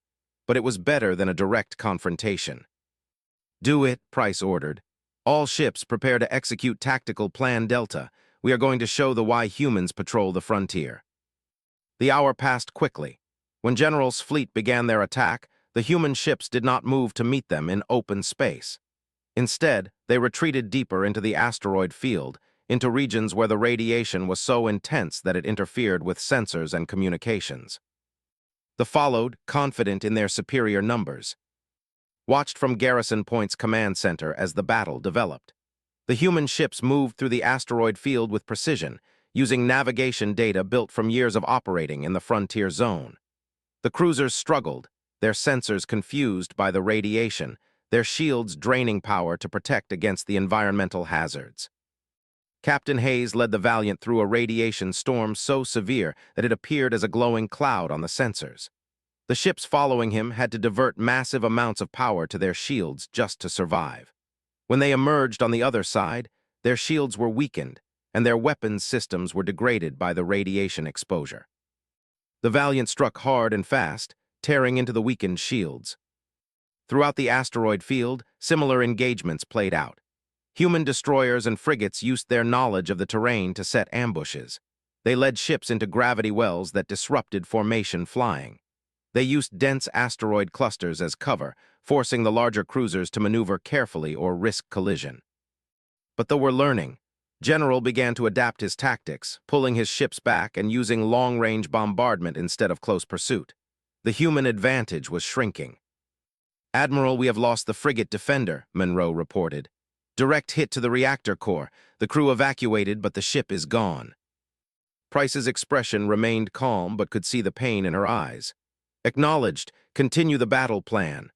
But it was better than a direct confrontation. "Do it," Price ordered. "All ships prepare to execute Tactical Plan Delta. We are going to show the why humans patrol the frontier." The hour passed quickly. When General's fleet began their attack, the human ships did not move to meet them in open space. Instead, they retreated deeper into the asteroid field, into regions where the radiation was so intense that it interfered with sensors and communications. They followed, confident in their superior numbers. Watched from Garrison Point's command center as the battle developed. The human ships moved through the asteroid field with precision, using navigation data built from years of operating in the frontier zone. The cruisers struggled, their sensors confused by the radiation, their shields draining power to protect against the environmental hazards. Captain Hayes led the Valiant through a radiation storm so severe that it appeared as a glowing cloud on the sensors. The ships following him had to divert massive amounts of power to their shields just to survive. When they emerged on the other side, their shields were weakened, and their weapons systems were degraded by the radiation exposure. The Valiant struck hard and fast, tearing into the weakened shields. Throughout the asteroid field, similar engagements played out. Human destroyers and frigates used their knowledge of the terrain to set ambushes. They led ships into gravity wells that disrupted formation flying. They used dense asteroid clusters as cover, forcing the larger cruisers to maneuver carefully or risk collision. But they were learning. General began to adapt his tactics, pulling his ships back and using long-range bombardment instead of close pursuit. The human advantage was shrinking. "Admiral, we have lost the frigate Defender," Monroe reported. "Direct hit to the reactor core. The crew evacuated, but the ship is gone." Price's expression remained calm but could see the pain in her eyes. "Acknowledged. Continue the battle plan."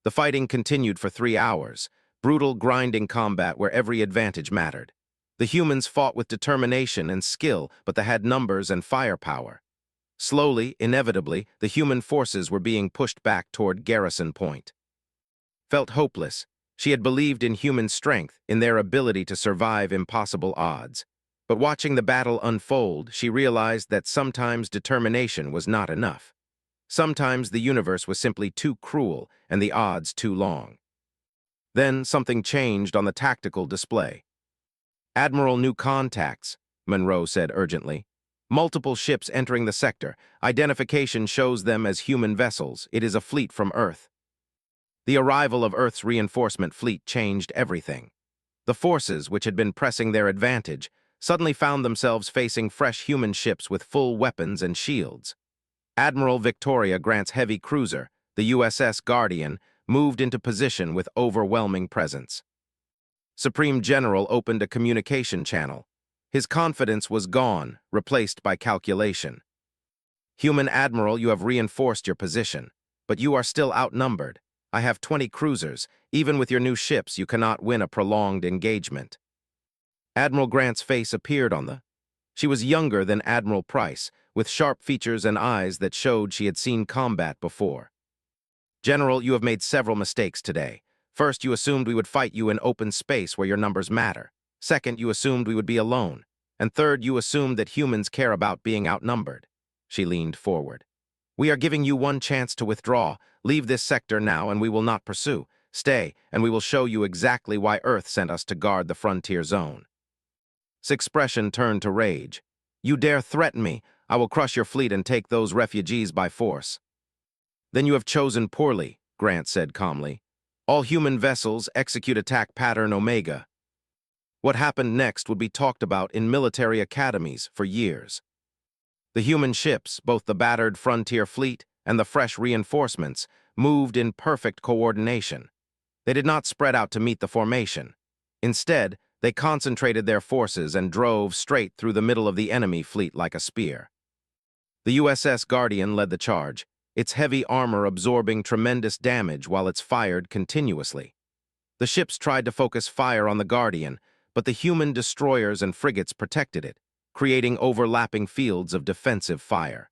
The fighting continued for 3 hours, brutal, grinding combat where every advantage mattered. The humans fought with determination and skill, but they had numbers and firepower. Slowly, inevitably, the human forces were being pushed back toward Garrison Point. Felt hopeless. She had believed in human strength, in their ability to survive impossible odds. But watching the battle unfold, she realized that sometimes determination was not enough. Sometimes the universe was simply too cruel and the odds too long. Then something changed on the tactical display. "Admiral, new contacts," Monroe said urgently. "Multiple ships entering the sector. Identification shows them as human vessels. It is a fleet from Earth." The arrival of Earth's reinforcement fleet changed everything. The forces, which had been pressing their advantage, suddenly found themselves facing fresh human ships with full weapons and shields. Admiral Victoria Grant's heavy cruiser, the USS Guardian, moved into position with overwhelming presence. Supreme General opened a communication channel. His confidence was gone, replaced by calculation. "Human Admiral, you have reinforced your position, but you are still outnumbered. I have 20 cruisers. Even with your new ships, you cannot win a prolonged engagement." Admiral Grant's face appeared on the... She was younger than Admiral Price, with sharp features and eyes that showed she had seen combat before. "General, you have made several mistakes today. First, you assumed we would fight you in open space where your numbers matter. Second, you assumed we would be alone. And third, you assumed that humans care about being outnumbered." She leaned forward. "We are giving you one chance to withdraw. Leave this sector now and we will not pursue. Stay, and we will show you exactly why Earth sent us to guard the frontier zone." His expression turned to rage. "You dare threaten me? I will crush your fleet and take those refugees by force." "Then you have chosen poorly," Grant said calmly. "All human vessels execute attack pattern Omega." What happened next would be talked about in military academies for years. The human ships, both the battered frontier fleet and the fresh reinforcements, moved in perfect coordination. They did not spread out to meet the formation. Instead, they concentrated their forces and drove straight through the middle of the enemy fleet like a spear. The USS Guardian led the charge, its heavy armor absorbing tremendous damage while it fired continuously. The ships tried to focus fire on the Guardian, but the human destroyers and frigates protected it, creating overlapping fields of defensive fire.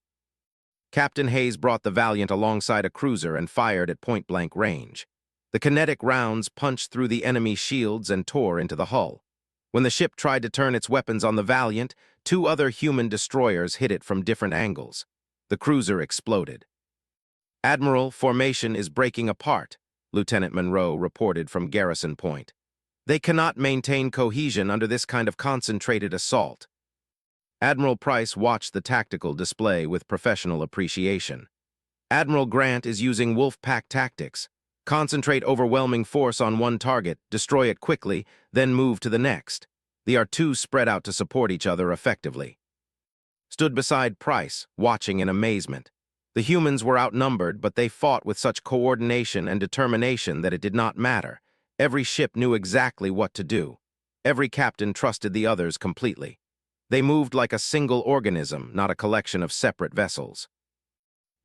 Captain Hayes brought the Valiant alongside a cruiser and fired at point-blank range. The kinetic rounds punched through the enemy shields and tore into the hull. When the ship tried to turn its weapons on the Valiant, 2 other human destroyers hit it from different angles. The cruiser exploded. "Admiral, formation is breaking apart," Lieutenant Monroe reported from Garrison Point. "They cannot maintain cohesion under this kind of concentrated assault." Admiral Price watched the tactical display with professional appreciation. "Admiral Grant is using Wolfpack tactics. Concentrate overwhelming force on one target, destroy it quickly, then move to the next. They are too spread out to support each other effectively." Stood beside Price, watching in amazement. The humans were outnumbered, but they fought with such coordination and determination that it did not matter. Every ship knew exactly what to do. Every captain trusted the others completely. They moved like a single organism, not a collection of separate vessels.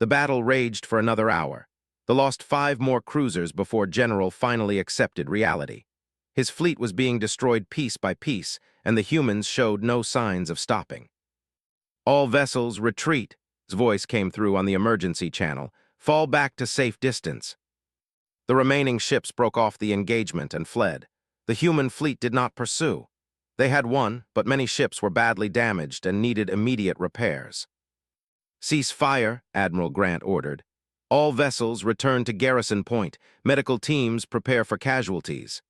The battle raged for another hour. They lost 5 more cruisers before General finally accepted reality. His fleet was being destroyed piece by piece, and the humans showed no signs of stopping. "All vessels, retreat," his voice came through on the emergency channel. "Fall back to safe distance." The remaining ships broke off the engagement and fled. The human fleet did not pursue. They had won, but many ships were badly damaged and needed immediate repairs. "Cease fire," Admiral Grant ordered. "All vessels return to Garrison Point. Medical teams prepare for casualties."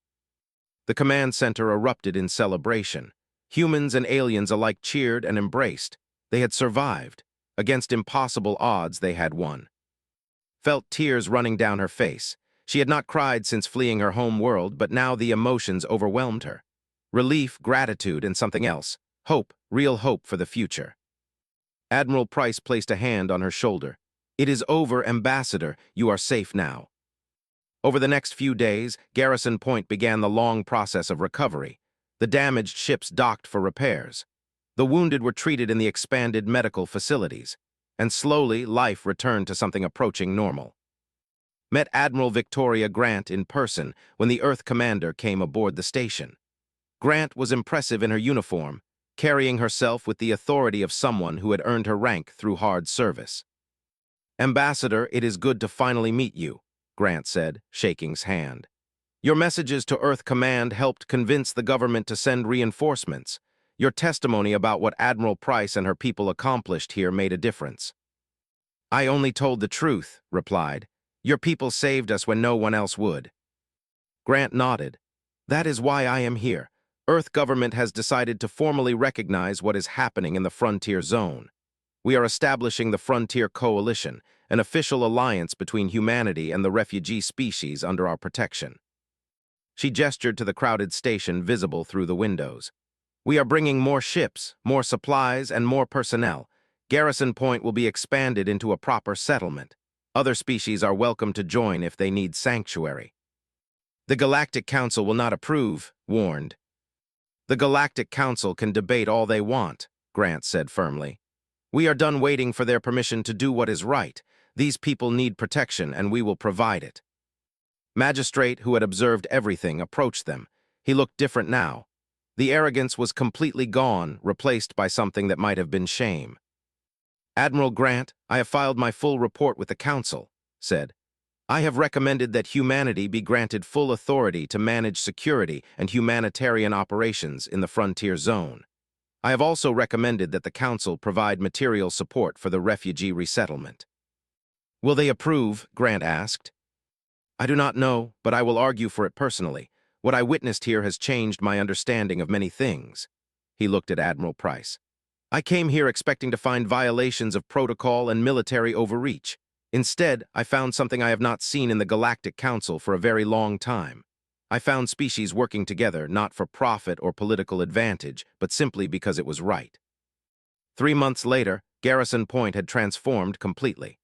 The command center erupted in celebration. Humans and aliens alike cheered and embraced. They had survived. Against impossible odds, they had won. Felt tears running down her face. She had not cried since fleeing her home world, but now the emotions overwhelmed her. Relief, gratitude, and something else. Hope, real hope for the future. Admiral Price placed a hand on her shoulder. "It is over, Ambassador. You are safe now." Over the next few days, Garrison Point began the long process of recovery. The damaged ships docked for repairs. The wounded were treated in the expanded medical facilities. And slowly, life returned to something approaching normal. Met Admiral Victoria Grant in person when the Earth commander came aboard the station. Grant was impressive in her uniform, carrying herself with the authority of someone who had earned her rank through hard service. "Ambassador, it is good to finally meet you," Grant said, shaking his hand. "Your messages to Earth Command helped convince the government to send reinforcements. Your testimony about what Admiral Price and her people accomplished here made a difference." "I only told the truth," replied. "Your people saved us when no one else would." Grant nodded. "That is why I am here. Earth government has decided to formally recognize what is happening in the Frontier Zone. We are establishing the Frontier Coalition, an official alliance between humanity and the refugee species under our protection." She gestured to the crowded station visible through the windows. "We are bringing more ships, more supplies, and more personnel. Garrison Point will be expanded into a proper settlement. Other species are welcome to join if they need sanctuary." "The Galactic Council will not approve," warned. "The Galactic Council can debate all they want," Grant said firmly. "We are done waiting for their permission to do what is right. These people need protection, and we will provide it." Magistrate, who had observed everything, approached them. He looked different now. The arrogance was completely gone, replaced by something that might have been shame. "Admiral Grant, I have filed my full report with the Council," said. "I have recommended that humanity be granted full authority to manage security and humanitarian operations in the Frontier Zone. I have also recommended that the Council provide material support for the refugee resettlement." "Will they approve?" Grant asked. "I do not know, but I will argue for it personally. What I witnessed here has changed my understanding of many things." He looked at Admiral Price. "I came here expecting to find violations of protocol and military overreach. Instead, I found something I have not seen in the Galactic Council for a very long time. I found species working together not for profit or political advantage, but simply because it was right." 3 months later, Garrison Point had transformed completely.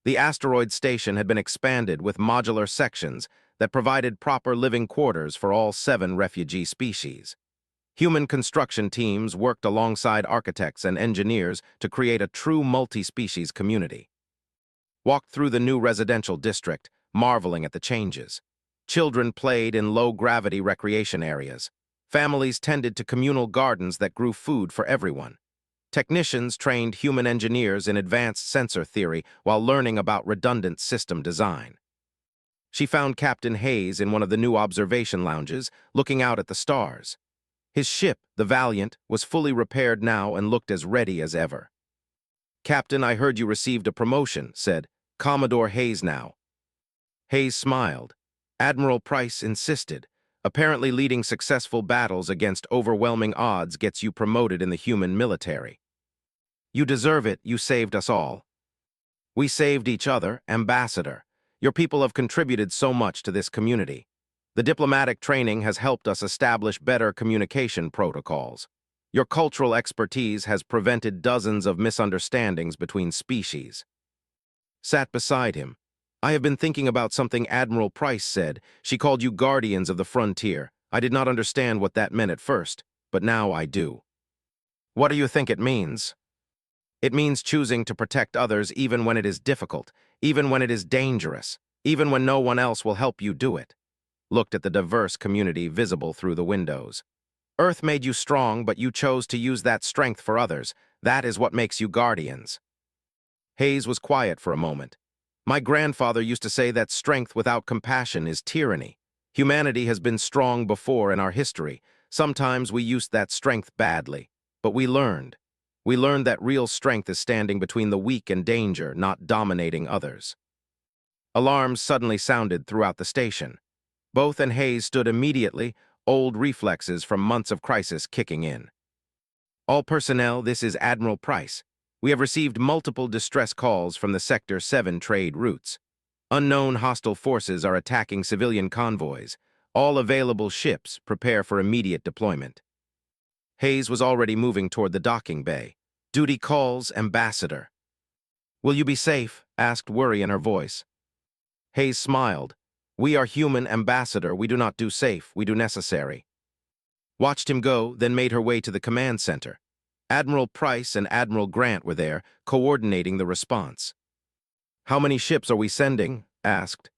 The asteroid station had been expanded with modular sections that provided proper living quarters for all 7 refugee species. Human construction teams worked alongside architects and engineers to create a true multi-species community. Walked through the new residential district, marveling at the changes. Children played in low-gravity recreation areas. Families tended to communal gardens that grew food for everyone. Technicians trained human engineers in advanced sensor theory while learning about redundant system design. She found Captain Hayes in one of the new observation lounges, looking out at the stars. His ship, the Valiant, was fully repaired now and looked as ready as ever. "Captain, I heard you received a promotion," said. "Commodore Hayes now." Hayes smiled. "Admiral Price insisted. Apparently leading successful battles against overwhelming odds gets you promoted in the human military." "You deserve it. You saved us all." "We saved each other, Ambassador. Your people have contributed so much to this community. The diplomatic training has helped us establish better communication protocols. Your cultural expertise has prevented dozens of misunderstandings between species." Sat beside him. "I have been thinking about something Admiral Price said. She called you guardians of the frontier. I did not understand what that meant at first, but now I do." "What do you think it means?" "It means choosing to protect others even when it is difficult, even when it is dangerous, even when no one else will help you do it." Looked at the diverse community visible through the windows. "Earth made you strong, but you chose to use that strength for others. That is what makes you guardians." Hayes was quiet for a moment. "My grandfather used to say that strength without compassion is tyranny. Humanity has been strong before in our history. Sometimes we used that strength badly, but we learned. We learned that real strength is standing between the weak and danger, not dominating others." Alarms suddenly sounded throughout the station. Both and Hayes stood immediately, old reflexes from months of crisis kicking in. "All personnel, this is Admiral Price. We have received multiple distress calls from the Sector 7 trade routes. Unknown hostile forces are attacking civilian convoys. All available ships prepare for immediate deployment. Hayes was already moving toward the docking bay. Duty calls, Ambassador. Will you be safe? Asked worry in her voice. Hayes smiled. We are human, Ambassador. We do not do safe, we do necessary. Watched him go, then made her way to the command center. Admiral Price and Admiral Grant were there, coordinating the response. How many ships are we sending? Asked.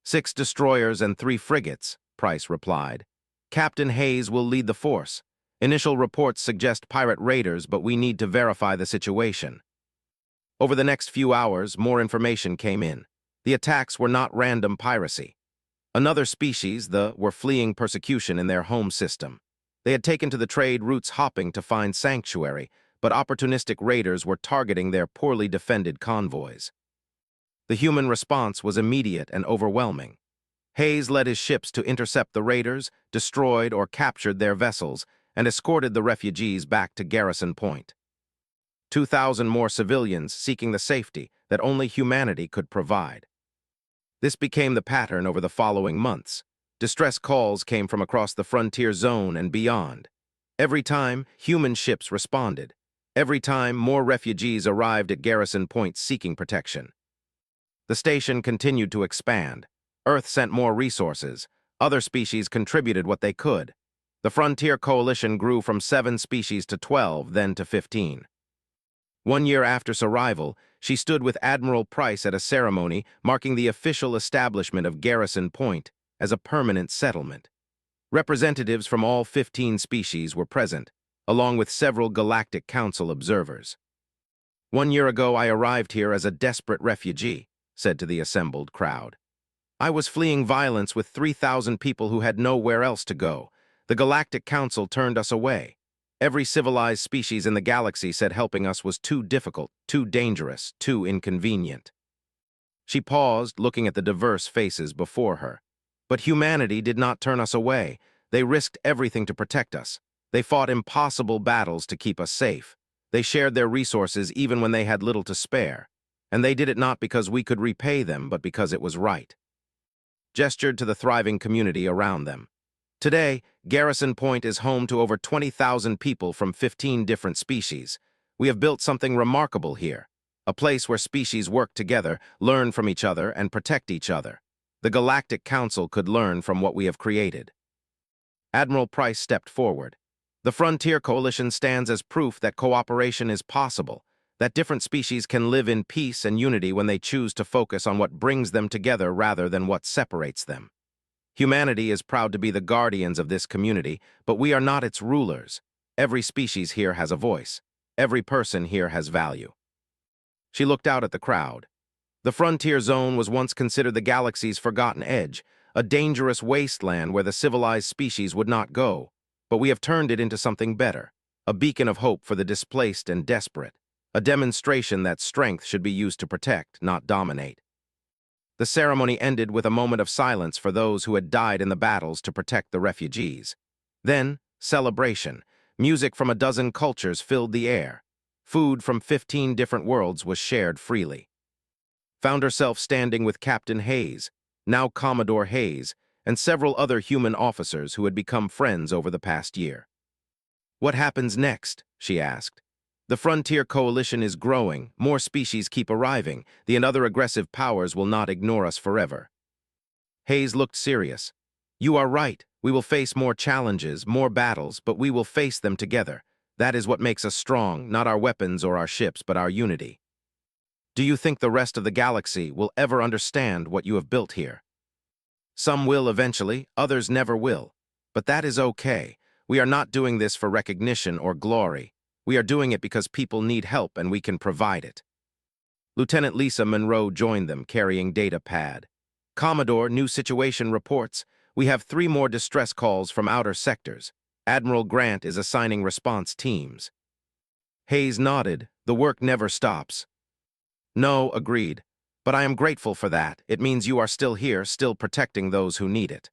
6 destroyers and 3 frigates, Price replied. Captain Hayes will lead the force. Initial reports suggest pirate raiders, but we need to verify the situation. Over the next few hours, more information came in. The attacks were not random piracy. Another species, were fleeing persecution in their home system. They had taken to the trade routes hopping to find sanctuary, but opportunistic raiders were targeting their poorly defended convoys. The human response was immediate and overwhelming. Hayes led his ships to intercept the raiders, destroyed or captured their vessels, and escorted the refugees back to Garrison Point. 2,000 more civilians seeking the safety that only humanity could provide. This became the pattern over the following months. Distress calls came from across the frontier zone and beyond. Every time, human ships responded. Every time, more refugees arrived at Garrison Point seeking protection. The station continued to expand. Earth sent more resources. Other species contributed what they could. The Frontier Coalition grew from 7 species to 12, then to 15. 1 year after his arrival, she stood with Admiral Price at a ceremony marking the official establishment of Garrison Point as a permanent settlement. Representatives from all 15 species were present, along with several Galactic Council observers. 1 year ago, I arrived here as a desperate refugee, said to the assembled crowd. I was fleeing violence with 3,000 people who had nowhere else to go. The Galactic Council turned us away. Every civilized species in the galaxy said helping us was too difficult, too dangerous, too inconvenient. She paused, looking at the diverse faces before her. But humanity did not turn us away. They risked everything to protect us. They fought impossible battles to keep us safe. They shared their resources even when they had little to spare. And they did it not because we could repay them, but because it was right. Gestured to the thriving community around them. Today, Garrison Point is home to over 20,000 people from 15 different species. We have built something remarkable here, a place where species work together, learn from each other, and protect each other. The Galactic Council could learn from what we have created. Admiral Price stepped forward. The Frontier Coalition stands as proof that cooperation is possible, that different species can live in peace and unity when they choose to focus on what brings them together rather than what separates them. Humanity is proud to be the guardians of this community, but we are not its rulers. Every species here has a voice. Every person here has value. She looked out at the crowd. The frontier zone was once considered the galaxy's forgotten edge, a dangerous wasteland where the civilized species would not go. But we have turned it into something better, a beacon of hope for the displaced and desperate, a demonstration that strength should be used to protect, not dominate. The ceremony ended with a moment of silence for those who had died in the battles to protect the refugees. Then, celebration. Music from a dozen cultures filled the air. Food from 15 different worlds was shared freely. Found herself standing with Captain Hayes, now Commodore Hayes, and several other human officers who had become friends over the past year. What happens next? She asked. The Frontier Coalition is growing, more species keep arriving, the and other aggressive powers will not ignore us forever. Hayes looked serious. You are right, we will face more challenges, more battles, but we will face them together. That is what makes us strong, not our weapons or our ships, but our unity. Do you think the rest of the galaxy will ever understand what you have built here? Some will eventually, others never will. But that is okay. We are not doing this for recognition or glory. We are doing it because people need help and we can provide it. Lieutenant Lisa Monroe joined them, carrying data pad. Commodore, new situation reports. We have 3 more distress calls from outer sectors. Admiral Grant is assigning response teams. Hayes nodded. The work never stops. No, agreed. But I am grateful for that. It means you are still here, still protecting those who need it.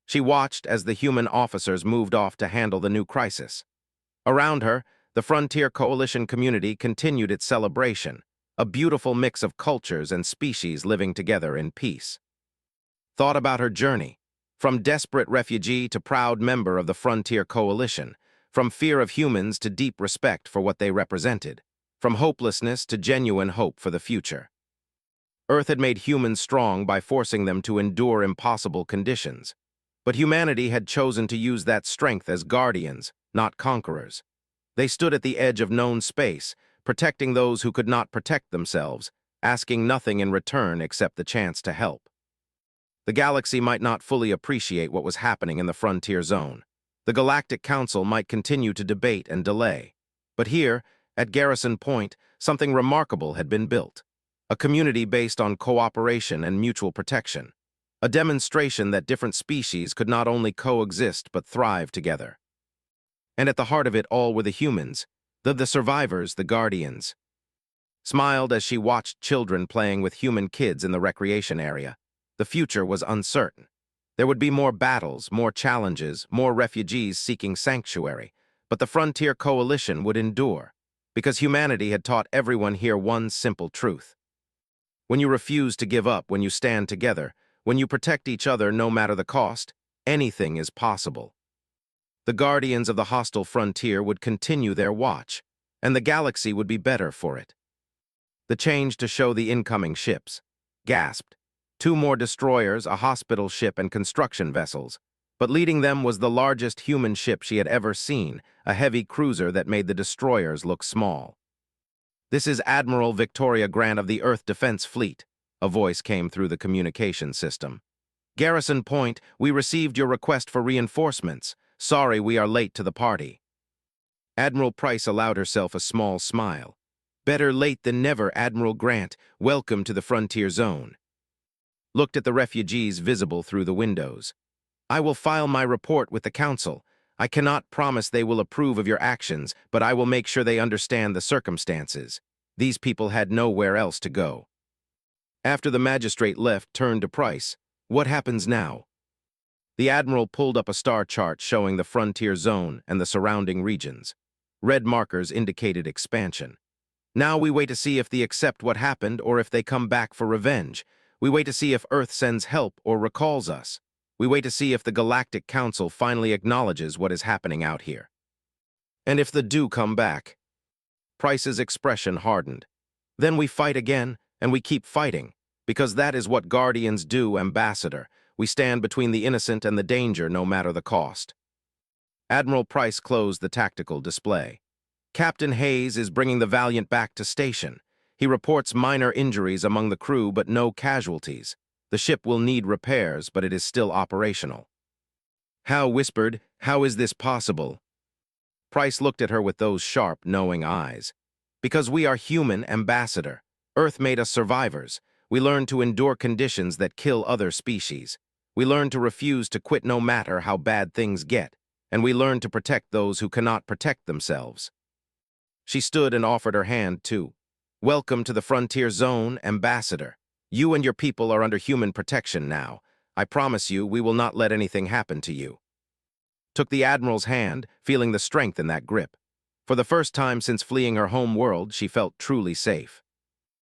She watched as the human officers moved off to handle the new crisis. Around her, the Frontier Coalition community continued its celebration, a beautiful mix of cultures and species living together in peace. Thought about her journey. From desperate refugee to proud member of the Frontier Coalition, from fear of humans to deep respect for what they represented, from hopelessness to genuine hope for the future. Earth had made humans strong by forcing them to endure impossible conditions. But humanity had chosen to use that strength as guardians, not conquerors. They stood at the edge of known space, protecting those who could not protect themselves, asking nothing in return except the chance to help. The galaxy might not fully appreciate what was happening in the frontier zone. The Galactic Council might continue to debate and delay. But here, at Garrison Point, something remarkable had been built. A community based on cooperation and mutual protection. A demonstration that different species could not only coexist but thrive together. And at the heart of it all were the humans, the survivors, the guardians. Smiled as she watched children playing with human kids in the recreation area. The future was uncertain. There would be more battles, more challenges, more refugees seeking sanctuary, but the Frontier Coalition would endure, because humanity had taught everyone here one simple truth. When you refuse to give up, when you stand together, when you protect each other no matter the cost, anything is possible. The guardians of the hostile frontier would continue their watch, and the galaxy would be better for it. The change to show the incoming ships. Gasped. 2 more destroyers, a hospital ship, and construction vessels. But leading them was the largest human ship she had ever seen, a heavy cruiser that made the destroyers look small. "This is Admiral Victoria Grant of the Earth Defense Fleet," a voice came through the communication system. "Garrison Point, we received your request for reinforcements. Sorry we are late to the party." Admiral Price allowed herself a small smile. "Better late than never, Admiral Grant. Welcome to the frontier zone." Looked at the refugees visible through the windows. "I will file my report with the Council. I cannot promise they will approve of your actions, but I will make sure they understand the circumstances. These people had nowhere else to go." After the magistrate left, turned to Price. "What happens now?" The Admiral pulled up a star chart showing the frontier zone and the surrounding regions. Red markers indicated expansion. "Now we wait to see if they accept what happened or if they come back for revenge. We wait to see if Earth sends help or recalls us. We wait to see if the Galactic Council finally acknowledges what is happening out here. And if they do come back." Price's expression hardened. "Then we fight again, and we keep fighting, because that is what Guardians do, Ambassador. We stand between the innocent and the danger no matter the cost." Admiral Price closed the tactical display. "Captain Hayes is bringing the Valiant back to station. He reports minor injuries among the crew but no casualties. The ship will need repairs, but it is still operational." Hal whispered, "How is this possible?" Price looked at her with those sharp, knowing eyes. "Because we are human, Ambassador. Earth made us survivors. We learn to endure conditions that kill other species. We learn to refuse to quit no matter how bad things get. And we learn to protect those who cannot protect themselves." She stood and offered her hand, too. "Welcome to the frontier zone, Ambassador. You and your people are under human protection now. I promise you we will not let anything happen to you." Took the Admiral's hand, feeling the strength in that grip. For the first time since fleeing her home world, she felt truly safe.